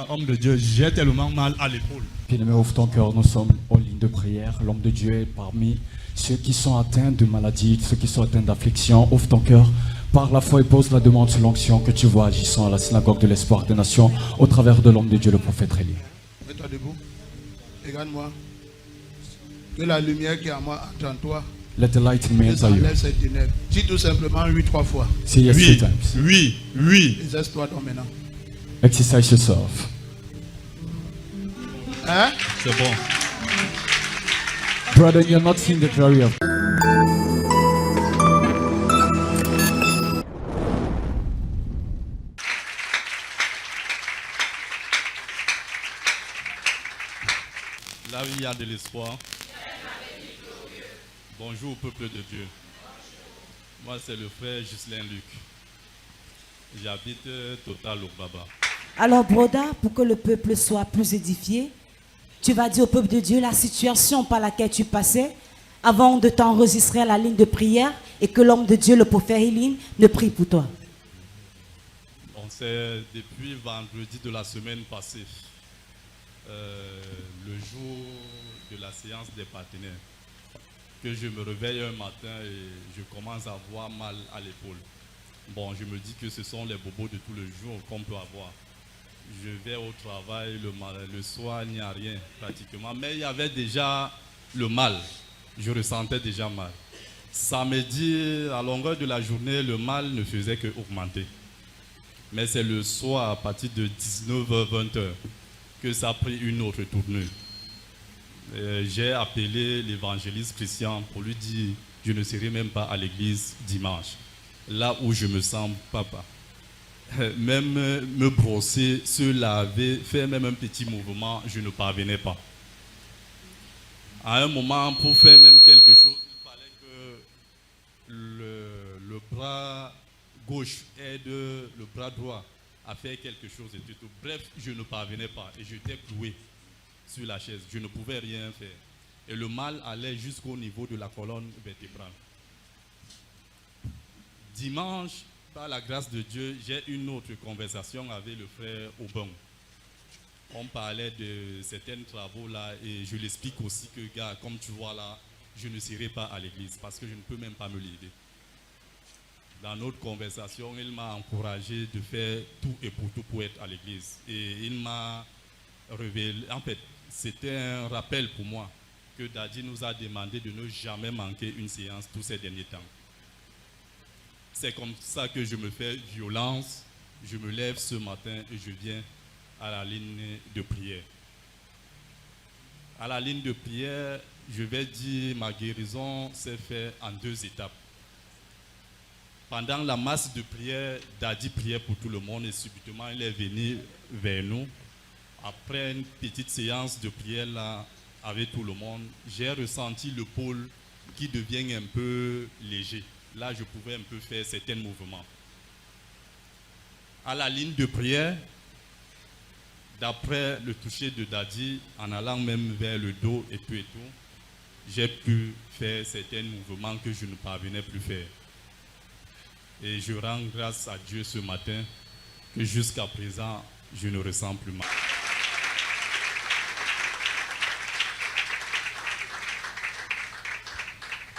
Homme de Dieu, j'ai tellement mal à l'épaule. Bien-aimé, ouvre ton cœur, nous sommes en ligne de prière. L'homme de Dieu est parmi ceux qui sont atteints de maladies, ceux qui sont atteints d'affliction. Ouvre ton cœur par la foi et pose la demande sur l'onction que tu vois agissant à la synagogue de l'espoir des nations au travers de l'homme de Dieu, le prophète Élie. Mets-toi debout. Regarde-moi. Que la lumière qui est en moi entre en toi. Let the light in me enter you. Enlève cette ténèbres. Dis tout simplement oui 3 fois. Say yes 3 times. Oui. Exerce-toi donc maintenant. Exercise yourself. Hein? C'est bon. Brother, you're not seeing the glory of Là où il y a de l'espoir. Bonjour au peuple de Dieu. Moi, c'est le frère Ghislain Luc. J'habite Total Urbaba. Alors, Broda, pour que le peuple soit plus édifié, tu vas dire au peuple de Dieu la situation par laquelle tu passais avant de t'enregistrer à la ligne de prière et que l'homme de Dieu, le prophète Élie, ne prie pour toi. On sait depuis vendredi de la semaine passée, le jour de la séance des partenaires, que je me réveille un matin et je commence à avoir mal à l'épaule. Bon, je me dis que ce sont les bobos de tout le jour qu'on peut avoir. Je vais au travail, le soir, il n'y a rien pratiquement. Mais il y avait déjà le mal. Je ressentais déjà mal. Samedi, à longueur de la journée, le mal ne faisait qu'augmenter. Mais c'est le soir, à partir de 19h-20h, que ça a pris une autre tournure. J'ai appelé l'évangéliste Christian pour lui dire je ne serai même pas à l'église dimanche. Là où je me sens papa. Même me brosser, se laver, faire même un petit mouvement, je ne parvenais pas. À un moment, pour faire même quelque chose, il fallait que le bras gauche aide le bras droit à faire quelque chose et tout. Bref, je ne parvenais pas et j'étais cloué sur la chaise. Je ne pouvais rien faire. Et le mal allait jusqu'au niveau de la colonne vertébrale. Dimanche, par la grâce de Dieu, j'ai une autre conversation avec le frère Aubin. On parlait de certains travaux là et je l'explique aussi que, gars, comme tu vois là, je ne serai pas à l'église parce que je ne peux même pas me l'aider. Dans notre conversation, il m'a encouragé de faire tout et pour tout pour être à l'église. Et il m'a révélé, en fait, c'était un rappel pour moi que Daddy nous a demandé de ne jamais manquer une séance tous ces derniers temps. C'est comme ça que je me fais violence. Je me lève ce matin et je viens à la ligne de prière. À la ligne de prière, je vais dire ma guérison s'est faite en 2 étapes. Pendant la masse de prière, Daddy priait pour tout le monde et subitement il est venu vers nous. Après une petite séance de prière là avec tout le monde, j'ai ressenti le pôle qui devient un peu léger. Là, je pouvais un peu faire certains mouvements. À la ligne de prière, d'après le toucher de Daddy, en allant même vers le dos et tout, j'ai pu faire certains mouvements que je ne parvenais plus faire. Et je rends grâce à Dieu ce matin que jusqu'à présent, je ne ressens plus mal.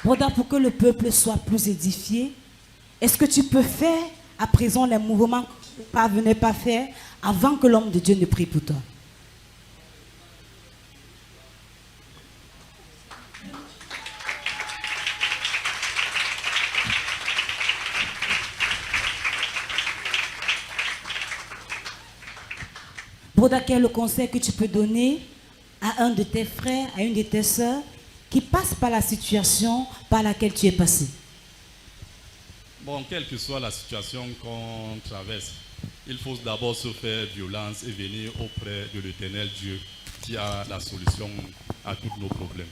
Broda, pour que le peuple soit plus édifié, est-ce que tu peux faire à présent les mouvements que tu ne parvenais pas faire avant que l'homme de Dieu ne prie pour toi? Broda, quel est le conseil que tu peux donner à un de tes frères, à une de tes sœurs qui passe par la situation par laquelle tu es passé? Bon, quelle que soit la situation qu'on traverse, il faut d'abord se faire violence et venir auprès de l'Éternel Dieu qui a la solution à tous nos problèmes.